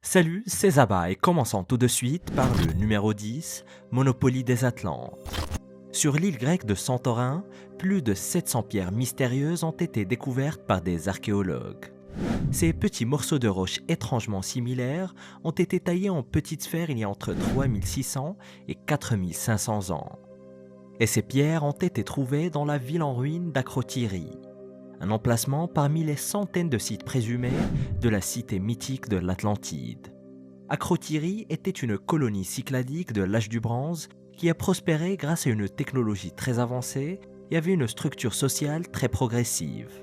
Salut, c'est Zaba et commençons tout de suite par le numéro 10, Monopoly des Atlantes. Sur l'île grecque de Santorin, plus de 700 pierres mystérieuses ont été découvertes par des archéologues. Ces petits morceaux de roches étrangement similaires ont été taillés en petites sphères il y a entre 3600 et 4500 ans. Et ces pierres ont été trouvées dans la ville en ruine d'Akrotiri, un emplacement parmi les centaines de sites présumés de la cité mythique de l'Atlantide. Akrotiri était une colonie cycladique de l'âge du bronze qui a prospéré grâce à une technologie très avancée et avait une structure sociale très progressive.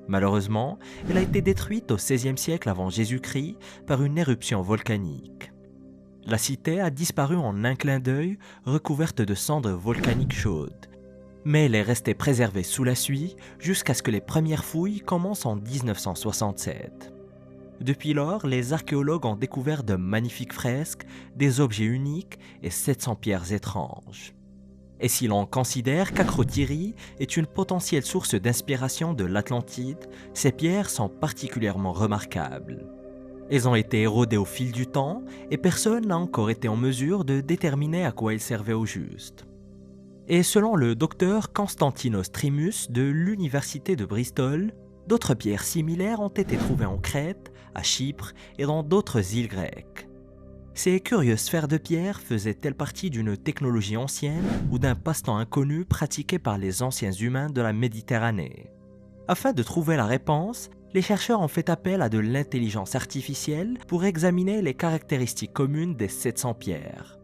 Malheureusement, elle a été détruite au XVIe siècle avant Jésus-Christ par une éruption volcanique. La cité a disparu en un clin d'œil, recouverte de cendres volcaniques chaudes. Mais elle est restée préservée sous la suie jusqu'à ce que les premières fouilles commencent en 1967. Depuis lors, les archéologues ont découvert de magnifiques fresques, des objets uniques et 700 pierres étranges. Et si l'on considère qu'Akrotiri est une potentielle source d'inspiration de l'Atlantide, ces pierres sont particulièrement remarquables. Elles ont été érodées au fil du temps et personne n'a encore été en mesure de déterminer à quoi elles servaient au juste. Et selon le docteur Konstantinos Trimus de l'université de Bristol, d'autres pierres similaires ont été trouvées en Crète, à Chypre et dans d'autres îles grecques. Ces curieuses sphères de pierre faisaient-elles partie d'une technologie ancienne ou d'un passe-temps inconnu pratiqué par les anciens humains de la Méditerranée? Afin de trouver la réponse, les chercheurs ont fait appel à de l'intelligence artificielle pour examiner les caractéristiques communes des 700 pierres.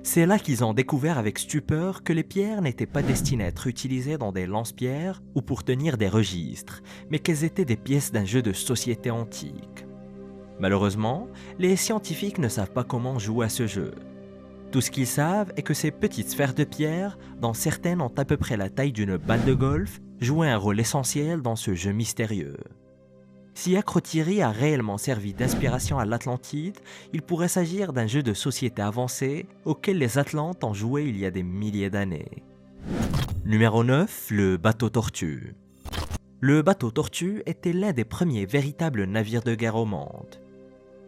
C'est là qu'ils ont découvert avec stupeur que les pierres n'étaient pas destinées à être utilisées dans des lance-pierres ou pour tenir des registres, mais qu'elles étaient des pièces d'un jeu de société antique. Malheureusement, les scientifiques ne savent pas comment jouer à ce jeu. Tout ce qu'ils savent est que ces petites sphères de pierre, dont certaines ont à peu près la taille d'une balle de golf, jouaient un rôle essentiel dans ce jeu mystérieux. Si Akrotiri a réellement servi d'inspiration à l'Atlantide, il pourrait s'agir d'un jeu de société avancé auquel les Atlantes ont joué il y a des milliers d'années. Numéro 9, le bateau tortue. Le bateau tortue était l'un des premiers véritables navires de guerre au monde.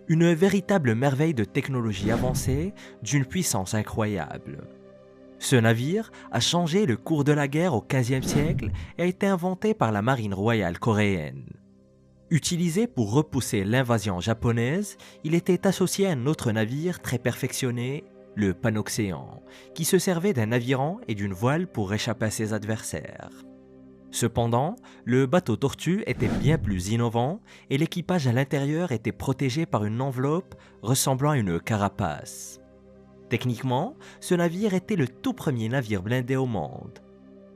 Une véritable merveille de technologie avancée, d'une puissance incroyable. Ce navire a changé le cours de la guerre au XVe siècle et a été inventé par la marine royale coréenne. Utilisé pour repousser l'invasion japonaise, il était associé à un autre navire très perfectionné, le Panoxéan, qui se servait d'un aviron et d'une voile pour échapper à ses adversaires. Cependant, le bateau tortue était bien plus innovant et l'équipage à l'intérieur était protégé par une enveloppe ressemblant à une carapace. Techniquement, ce navire était le tout premier navire blindé au monde.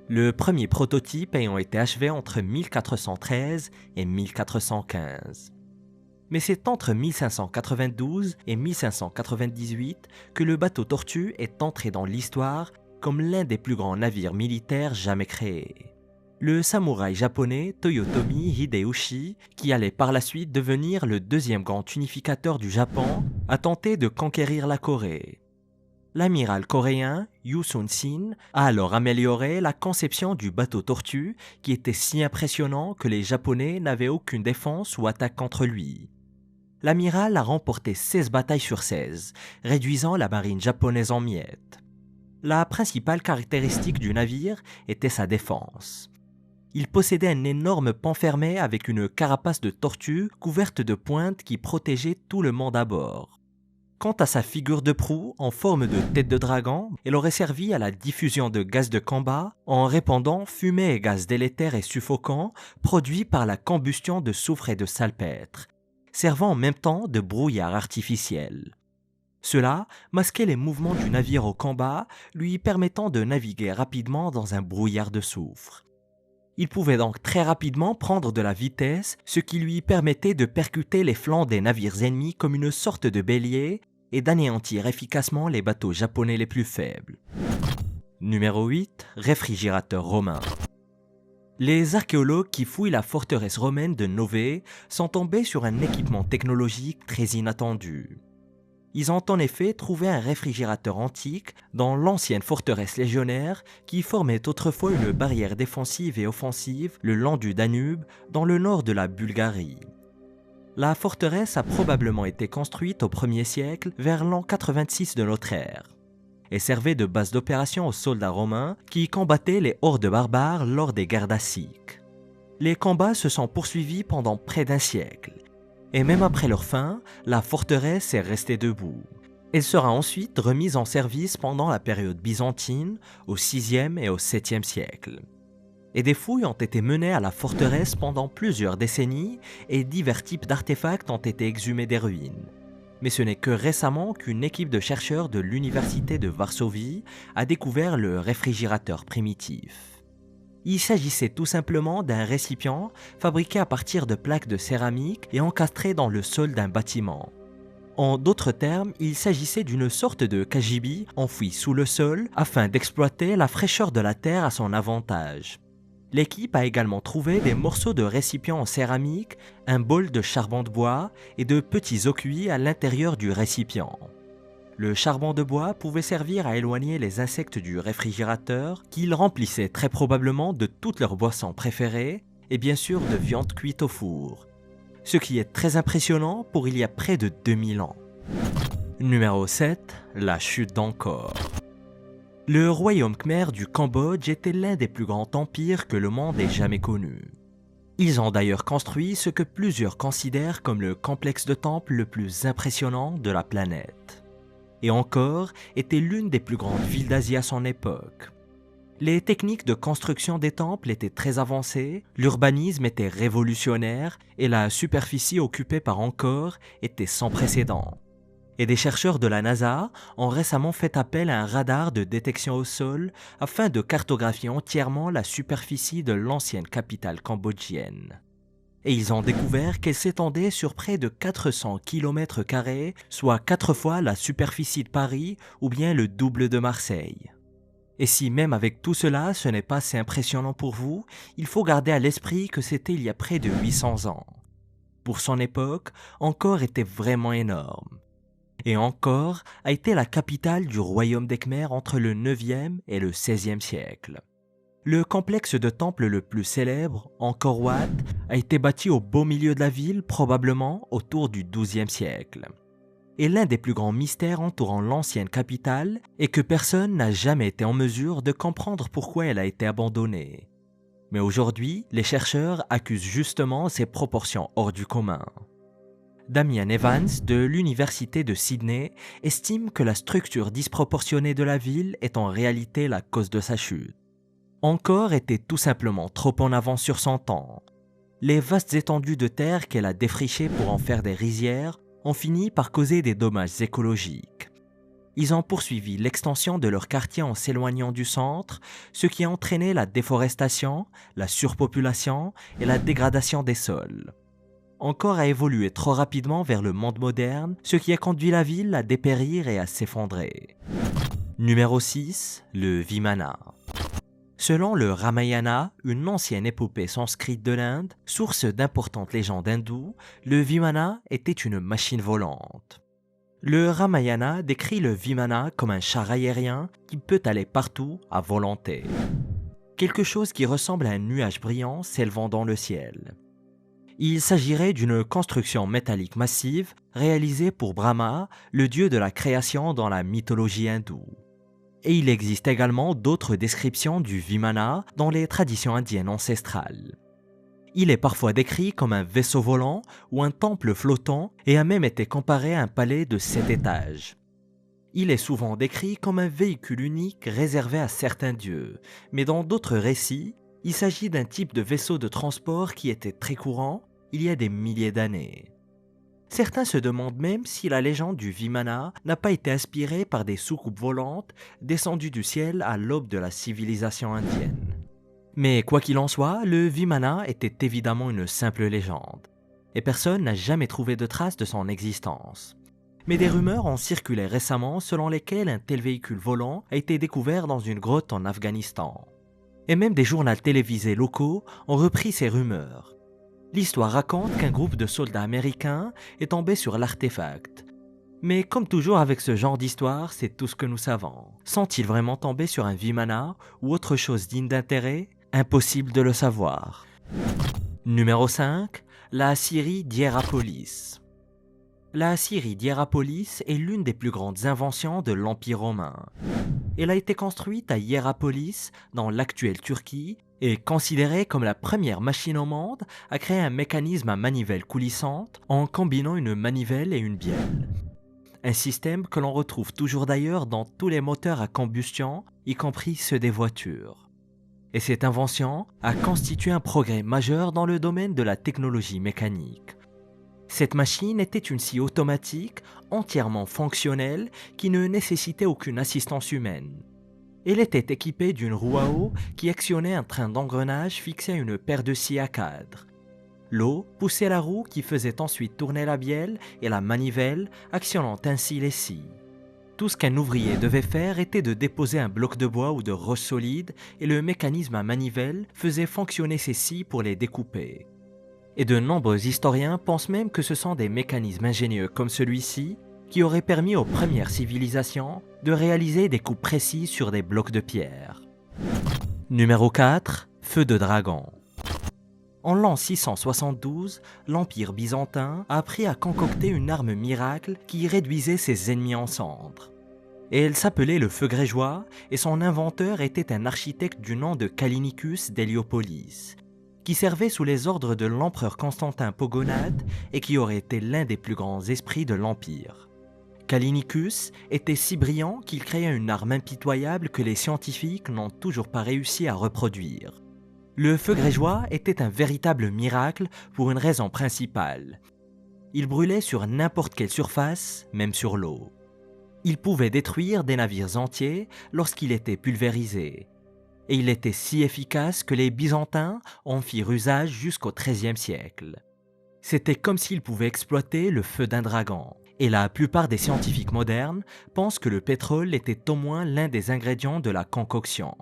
Le premier prototype ayant été achevé entre 1413 et 1415. Mais c'est entre 1592 et 1598 que le bateau tortue est entré dans l'histoire comme l'un des plus grands navires militaires jamais créés. Le samouraï japonais Toyotomi Hideyoshi, qui allait par la suite devenir le deuxième grand unificateur du Japon, a tenté de conquérir la Corée. L'amiral coréen Yu Sun-sin a alors amélioré la conception du bateau tortue qui était si impressionnant que les Japonais n'avaient aucune défense ou attaque contre lui. L'amiral a remporté 16 batailles sur 16, réduisant la marine japonaise en miettes. La principale caractéristique du navire était sa défense. Il possédait un énorme pont fermé avec une carapace de tortue couverte de pointes qui protégeait tout le monde à bord. Quant à sa figure de proue en forme de tête de dragon, elle aurait servi à la diffusion de gaz de combat en répandant fumée et gaz délétères et suffocants produits par la combustion de soufre et de salpêtre, servant en même temps de brouillard artificiel. Cela masquait les mouvements du navire au combat, lui permettant de naviguer rapidement dans un brouillard de soufre. Il pouvait donc très rapidement prendre de la vitesse, ce qui lui permettait de percuter les flancs des navires ennemis comme une sorte de bélier et d'anéantir efficacement les bateaux japonais les plus faibles. Numéro 8, réfrigérateur romain. Les archéologues qui fouillent la forteresse romaine de Nové sont tombés sur un équipement technologique très inattendu. Ils ont en effet trouvé un réfrigérateur antique dans l'ancienne forteresse légionnaire qui formait autrefois une barrière défensive et offensive le long du Danube dans le nord de la Bulgarie. La forteresse a probablement été construite au 1er siècle vers l'an 86 de notre ère et servait de base d'opération aux soldats romains qui combattaient les hordes barbares lors des guerres daciques. Les combats se sont poursuivis pendant près d'un siècle et même après leur fin, la forteresse est restée debout. Elle sera ensuite remise en service pendant la période byzantine au 6e et au 7e siècle. Et des fouilles ont été menées à la forteresse pendant plusieurs décennies et divers types d'artefacts ont été exhumés des ruines. Mais ce n'est que récemment qu'une équipe de chercheurs de l'université de Varsovie a découvert le réfrigérateur primitif. Il s'agissait tout simplement d'un récipient fabriqué à partir de plaques de céramique et encastré dans le sol d'un bâtiment. En d'autres termes, il s'agissait d'une sorte de cagibi enfoui sous le sol afin d'exploiter la fraîcheur de la terre à son avantage. L'équipe a également trouvé des morceaux de récipients en céramique, un bol de charbon de bois et de petits os cuits à l'intérieur du récipient. Le charbon de bois pouvait servir à éloigner les insectes du réfrigérateur qu'ils remplissaient très probablement de toutes leurs boissons préférées et bien sûr de viande cuite au four. Ce qui est très impressionnant pour il y a près de 2000 ans. Numéro 7. La chute d'Angkor. Le royaume khmer du Cambodge était l'un des plus grands empires que le monde ait jamais connu. Ils ont d'ailleurs construit ce que plusieurs considèrent comme le complexe de temples le plus impressionnant de la planète. Et Angkor était l'une des plus grandes villes d'Asie à son époque. Les techniques de construction des temples étaient très avancées, l'urbanisme était révolutionnaire et la superficie occupée par Angkor était sans précédent. Et des chercheurs de la NASA ont récemment fait appel à un radar de détection au sol afin de cartographier entièrement la superficie de l'ancienne capitale cambodgienne. Et ils ont découvert qu'elle s'étendait sur près de 400 km², soit 4 fois la superficie de Paris ou bien le double de Marseille. Et si même avec tout cela, ce n'est pas assez impressionnant pour vous, il faut garder à l'esprit que c'était il y a près de 800 ans. Pour son époque, Angkor était vraiment énorme. Et Angkor a été la capitale du royaume des Khmers entre le 9e et le 16e siècle. Le complexe de temples le plus célèbre, Angkor Wat, a été bâti au beau milieu de la ville, probablement autour du 12e siècle. Et l'un des plus grands mystères entourant l'ancienne capitale est que personne n'a jamais été en mesure de comprendre pourquoi elle a été abandonnée. Mais aujourd'hui, les chercheurs accusent justement ses proportions hors du commun. Damian Evans de l'Université de Sydney estime que la structure disproportionnée de la ville est en réalité la cause de sa chute. Angkor était tout simplement trop en avance sur son temps. Les vastes étendues de terre qu'elle a défrichées pour en faire des rizières ont fini par causer des dommages écologiques. Ils ont poursuivi l'extension de leur quartier en s'éloignant du centre, ce qui a entraîné la déforestation, la surpopulation et la dégradation des sols. Angkor a évolué trop rapidement vers le monde moderne, ce qui a conduit la ville à dépérir et à s'effondrer. Numéro 6. Le Vimana. Selon le Ramayana, une ancienne épopée sanskrite de l'Inde, source d'importantes légendes hindoues, le Vimana était une machine volante. Le Ramayana décrit le Vimana comme un char aérien qui peut aller partout à volonté. Quelque chose qui ressemble à un nuage brillant s'élevant dans le ciel. Il s'agirait d'une construction métallique massive réalisée pour Brahma, le dieu de la création dans la mythologie hindoue. Et il existe également d'autres descriptions du Vimana dans les traditions indiennes ancestrales. Il est parfois décrit comme un vaisseau volant ou un temple flottant et a même été comparé à un palais de 7 étages. Il est souvent décrit comme un véhicule unique réservé à certains dieux, mais dans d'autres récits, il s'agit d'un type de vaisseau de transport qui était très courant il y a des milliers d'années. Certains se demandent même si la légende du Vimana n'a pas été inspirée par des soucoupes volantes descendues du ciel à l'aube de la civilisation indienne. Mais quoi qu'il en soit, le Vimana était évidemment une simple légende, et personne n'a jamais trouvé de traces de son existence. Mais des rumeurs ont circulé récemment selon lesquelles un tel véhicule volant a été découvert dans une grotte en Afghanistan. Et même des journaux télévisés locaux ont repris ces rumeurs. L'histoire raconte qu'un groupe de soldats américains est tombé sur l'artefact. Mais comme toujours avec ce genre d'histoire, c'est tout ce que nous savons. Sont-ils vraiment tombés sur un Vimana ou autre chose digne d'intérêt? Impossible de le savoir. Numéro 5. La scierie d'Hierapolis. La scierie d'Hierapolis est l'une des plus grandes inventions de l'Empire romain. Elle a été construite à Hierapolis, dans l'actuelle Turquie, et est considérée comme la première machine au monde à créer un mécanisme à manivelle coulissante en combinant une manivelle et une bielle. Un système que l'on retrouve toujours d'ailleurs dans tous les moteurs à combustion, y compris ceux des voitures. Et cette invention a constitué un progrès majeur dans le domaine de la technologie mécanique. Cette machine était une scie automatique entièrement fonctionnelle qui ne nécessitait aucune assistance humaine. Elle était équipée d'une roue à eau qui actionnait un train d'engrenage fixé à une paire de scies à cadre. L'eau poussait la roue qui faisait ensuite tourner la bielle et la manivelle, actionnant ainsi les scies. Tout ce qu'un ouvrier devait faire était de déposer un bloc de bois ou de roche solide et le mécanisme à manivelle faisait fonctionner ces scies pour les découper. Et de nombreux historiens pensent même que ce sont des mécanismes ingénieux comme celui-ci qui auraient permis aux premières civilisations de réaliser des coups précis sur des blocs de pierre. Numéro 4. Feu de dragon. En l'an 672, l'Empire byzantin a appris à concocter une arme miracle qui réduisait ses ennemis en cendres. Et elle s'appelait le feu grégeois et son inventeur était un architecte du nom de Callinicus d'Héliopolis, qui servait sous les ordres de l'empereur Constantin Pogonade et qui aurait été l'un des plus grands esprits de l'Empire. Callinicus était si brillant qu'il créa une arme impitoyable que les scientifiques n'ont toujours pas réussi à reproduire. Le feu grégeois était un véritable miracle pour une raison principale. Il brûlait sur n'importe quelle surface, même sur l'eau. Il pouvait détruire des navires entiers lorsqu'il était pulvérisé. Et il était si efficace que les Byzantins en firent usage jusqu'au XIIIe siècle. C'était comme s'ils pouvaient exploiter le feu d'un dragon. Et la plupart des scientifiques modernes pensent que le pétrole était au moins l'un des ingrédients de la concoction.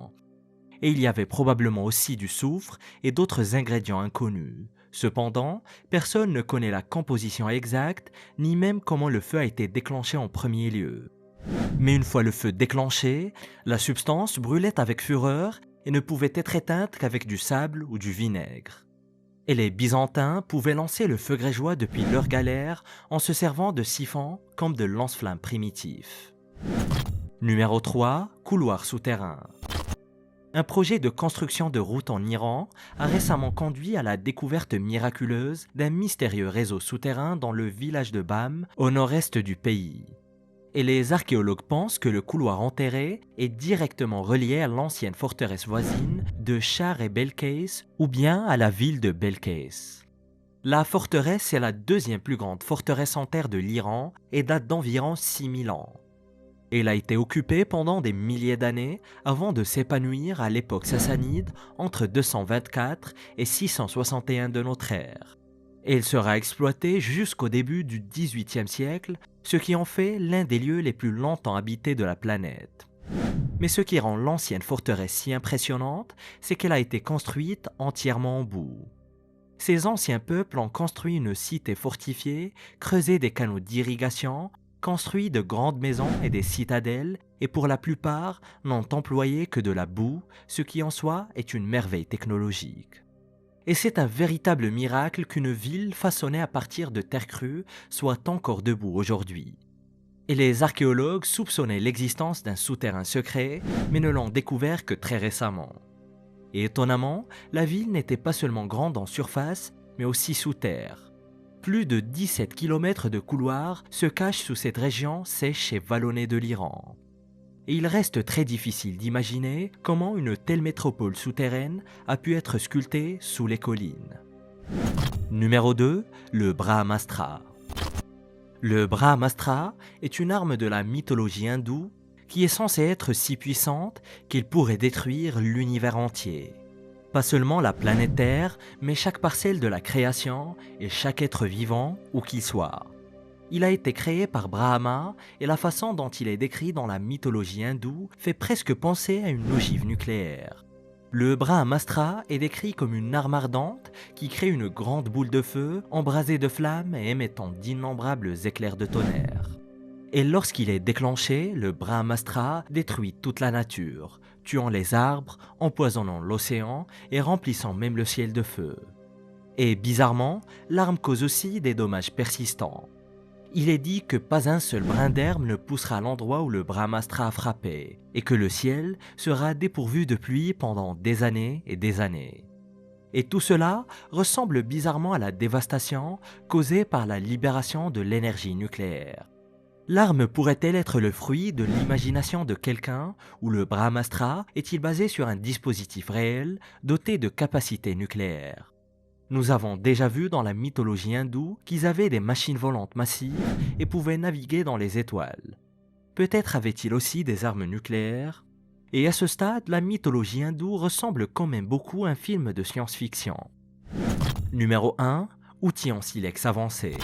Et il y avait probablement aussi du soufre et d'autres ingrédients inconnus. Cependant, personne ne connaît la composition exacte, ni même comment le feu a été déclenché en premier lieu. Mais une fois le feu déclenché, la substance brûlait avec fureur et ne pouvait être éteinte qu'avec du sable ou du vinaigre. Et les Byzantins pouvaient lancer le feu grégeois depuis leur galère en se servant de siphons comme de lance-flammes primitifs. Numéro 3. Couloir souterrain. Un projet de construction de route en Iran a récemment conduit à la découverte miraculeuse d'un mystérieux réseau souterrain dans le village de Bam, au nord-est du pays. Et les archéologues pensent que le couloir enterré est directement relié à l'ancienne forteresse voisine de Char et Belkès ou bien à la ville de Belkès. La forteresse est la deuxième plus grande forteresse en terre de l'Iran et date d'environ 6000 ans. Elle a été occupée pendant des milliers d'années avant de s'épanouir à l'époque sassanide entre 224 et 661 de notre ère. Et elle sera exploitée jusqu'au début du XVIIIe siècle, ce qui en fait l'un des lieux les plus longtemps habités de la planète. Mais ce qui rend l'ancienne forteresse si impressionnante, c'est qu'elle a été construite entièrement en boue. Ces anciens peuples ont construit une cité fortifiée, creusé des canaux d'irrigation, construit de grandes maisons et des citadelles, et pour la plupart n'ont employé que de la boue, ce qui en soi est une merveille technologique. Et c'est un véritable miracle qu'une ville façonnée à partir de terre crue soit encore debout aujourd'hui. Et les archéologues soupçonnaient l'existence d'un souterrain secret, mais ne l'ont découvert que très récemment. Et étonnamment, la ville n'était pas seulement grande en surface, mais aussi sous terre. Plus de 17 km de couloirs se cachent sous cette région sèche et vallonnée de l'Iran. Et il reste très difficile d'imaginer comment une telle métropole souterraine a pu être sculptée sous les collines. Numéro 2. Le Brahmastra. Le Brahmastra est une arme de la mythologie hindoue qui est censée être si puissante qu'il pourrait détruire l'univers entier. Pas seulement la planète Terre, mais chaque parcelle de la création et chaque être vivant, où qu'il soit. Il a été créé par Brahma et la façon dont il est décrit dans la mythologie hindoue fait presque penser à une ogive nucléaire. Le Brahmastra est décrit comme une arme ardente qui crée une grande boule de feu embrasée de flammes et émettant d'innombrables éclairs de tonnerre. Et lorsqu'il est déclenché, le Brahmastra détruit toute la nature, tuant les arbres, empoisonnant l'océan et remplissant même le ciel de feu. Et bizarrement, l'arme cause aussi des dommages persistants. Il est dit que pas un seul brin d'herbe ne poussera à l'endroit où le Brahmastra a frappé, et que le ciel sera dépourvu de pluie pendant des années et des années. Et tout cela ressemble bizarrement à la dévastation causée par la libération de l'énergie nucléaire. L'arme pourrait-elle être le fruit de l'imagination de quelqu'un, ou le Brahmastra est-il basé sur un dispositif réel doté de capacités nucléaires? Nous avons déjà vu dans la mythologie hindoue qu'ils avaient des machines volantes massives et pouvaient naviguer dans les étoiles. Peut-être avaient-ils aussi des armes nucléaires? Et à ce stade, la mythologie hindoue ressemble quand même beaucoup à un film de science-fiction. Numéro 1. Outils en silex avancés.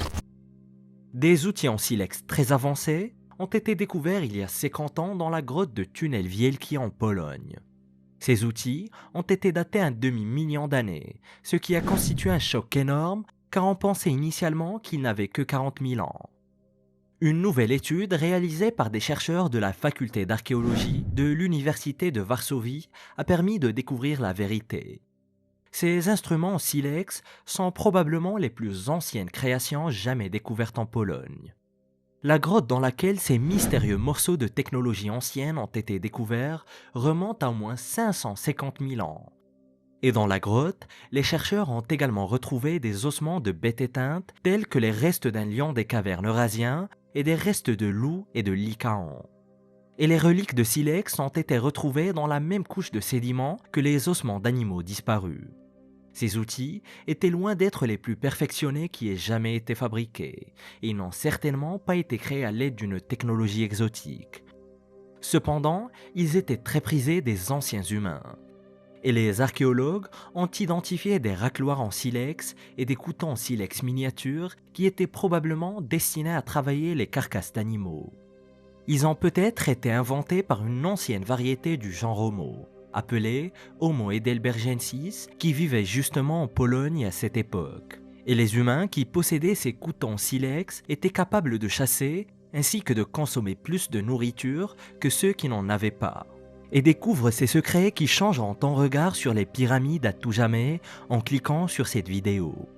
Des outils en silex très avancés ont été découverts il y a 50 ans dans la grotte de Tunnel Wielki en Pologne. Ces outils ont été datés à un demi-million d'années, ce qui a constitué un choc énorme car on pensait initialement qu'ils n'avaient que 40 000 ans. Une nouvelle étude réalisée par des chercheurs de la faculté d'archéologie de l'université de Varsovie a permis de découvrir la vérité. Ces instruments en silex sont probablement les plus anciennes créations jamais découvertes en Pologne. La grotte dans laquelle ces mystérieux morceaux de technologie ancienne ont été découverts remonte à au moins 550 000 ans. Et dans la grotte, les chercheurs ont également retrouvé des ossements de bêtes éteintes tels que les restes d'un lion des cavernes eurasiens et des restes de loups et de lycaons. Et les reliques de silex ont été retrouvées dans la même couche de sédiments que les ossements d'animaux disparus. Ces outils étaient loin d'être les plus perfectionnés qui aient jamais été fabriqués, et ils n'ont certainement pas été créés à l'aide d'une technologie exotique. Cependant, ils étaient très prisés des anciens humains. Et les archéologues ont identifié des racloirs en silex et des couteaux en silex miniatures qui étaient probablement destinés à travailler les carcasses d'animaux. Ils ont peut-être été inventés par une ancienne variété du genre Homo, appelée Homo heidelbergensis, qui vivait justement en Pologne à cette époque. Et les humains qui possédaient ces couteaux en silex étaient capables de chasser ainsi que de consommer plus de nourriture que ceux qui n'en avaient pas. Et découvrent ces secrets qui changeront ton regard sur les pyramides à tout jamais en cliquant sur cette vidéo.